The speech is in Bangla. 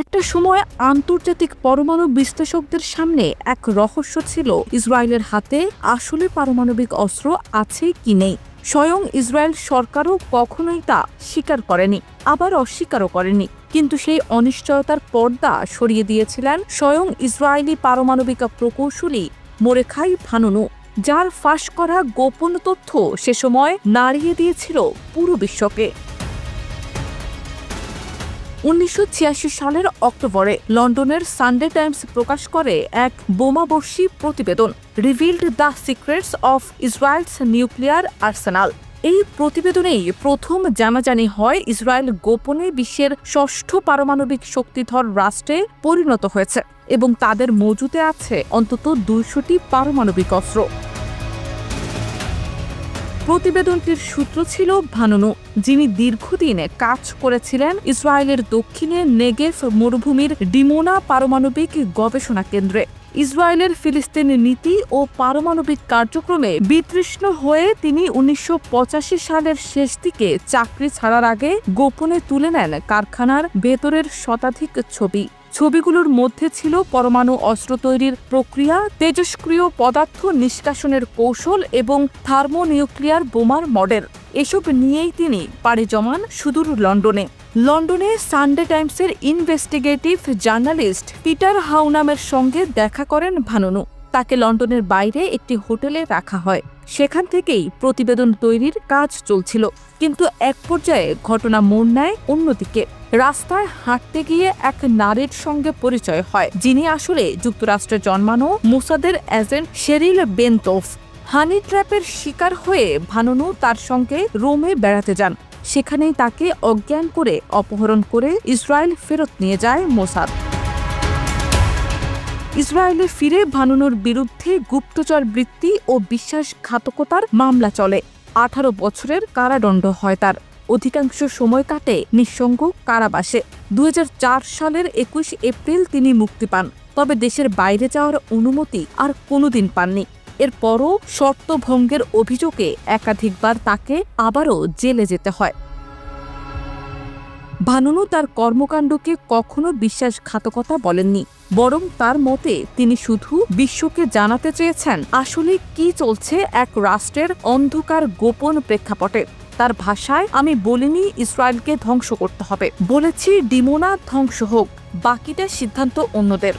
একটা সময় আন্তর্জাতিক পরমাণু বিশ্লেষকদের সামনে এক রহস্য ছিল ইসরায়েলের হাতে আসলে পারমাণবিক অস্ত্র আছে কি নেই। স্বয়ং ইসরায়েল সরকারও কখনোই তা স্বীকার করেনি, আবার অস্বীকারও করেনি। কিন্তু সেই অনিশ্চয়তার পর্দা সরিয়ে দিয়েছিলেন স্বয়ং ইসরায়েলি পারমাণবিক প্রকৌশলী মোরেখাই ভানুনু, যার ফাঁস করা গোপন তথ্য সে সময় নাড়িয়ে দিয়েছিল পুরো বিশ্বকে। 1986 সালের অক্টোবরে লন্ডনের সানডে টাইমস প্রকাশ করে এক বোমাবর্ষী প্রতিবেদন, revealed the secrets of Israel's nuclear Arsenal. এই প্রতিবেদনেই প্রথম জানাজানি হয় ইসরায়েল গোপনে বিশ্বের ষষ্ঠ পারমাণবিক শক্তিধর রাষ্ট্রে পরিণত হয়েছে এবং তাদের মজুতে আছে অন্তত 200টি পারমাণবিক অস্ত্র। প্রতিবেদনটির সূত্র ছিল ভানুনু, যিনি দীর্ঘদিন কাজ করেছিলেন ইসরায়েলের দক্ষিণে নেগেভ মরুভূমির ডিমোনা পারমাণবিক গবেষণা কেন্দ্রে। ইসরায়েলের ফিলিস্তিন নীতি ও পারমাণবিক কার্যক্রমে বিতৃষ্ণ হয়ে তিনি 1985 সালের শেষ দিকে চাকরি ছাড়ার আগে গোপনে তুলে নেন কারখানার ভেতরের শতাধিক ছবি। ছবিগুলোর মধ্যে ছিল পরমাণু অস্ত্র তৈরির প্রক্রিয়া, তেজস্ক্রিয় পদার্থ নিষ্কাশনের কৌশল এবং থার্মোনিউক্লিয়ার বোমার মডেল। এসব নিয়েই তিনি পাড়ি জমান সুদূর লন্ডনে সানডে টাইমসের ইনভেস্টিগেটিভ জার্নালিস্ট পিটার হাউনামের সঙ্গে দেখা করেন ভানুনু। তাকে লন্ডনের বাইরে একটি হোটেলে রাখা হয়। সেখান থেকেই প্রতিবেদন তৈরির কাজ চলছিল। কিন্তু এক পর্যায়ে ঘটনা মোড় নেয় অন্যদিকে। রাস্তায় হাঁটতে গিয়ে এক নারীর সঙ্গে পরিচয় হয়, যিনি আসলে যুক্তরাষ্ট্রে জন্মানো মোসাদের এজেন্ট শেরিল বেনতোফ। হানি ট্র্যাপের শিকার হয়ে ভানুনু তার সঙ্গে রোমে বেড়াতে যান। সেখানেই তাকে অজ্ঞান করে অপহরণ করে ইসরায়েল ফেরত নিয়ে যায় মোসাদ। ইসরায়েলে ফিরে ভানুনুর বিরুদ্ধে গুপ্তচর বৃত্তি ও বিশ্বাসঘাতকতার মামলা চলে। 18 বছরের কারাদণ্ড হয় তার। অধিকাংশ সময় কাটে নিঃসঙ্গ কারাবাসে। 2004 সালের 21 এপ্রিল তিনি মুক্তি পান, তবে দেশের বাইরে যাওয়ার অনুমতি আর কোনোদিন পাননি। এরপরও শর্তভঙ্গের অভিযোগে একাধিকবার তাকে আবারও জেলে যেতে হয়। ভানুনু তার কর্মকাণ্ডকে কখনো বিশ্বাসঘাতকতা বলেননি, বরং তার মতে তিনি শুধু বিশ্বকে জানাতে চেয়েছেন আসলে কি চলছে এক রাষ্ট্রের অন্ধকার গোপন প্রেক্ষাপটে। তার ভাষায়, আমি বলিনি ইসরায়েলকে ধ্বংস করতে হবে, বলেছি ডিমোনা ধ্বংস হোক, বাকিটা সিদ্ধান্ত অন্যদের।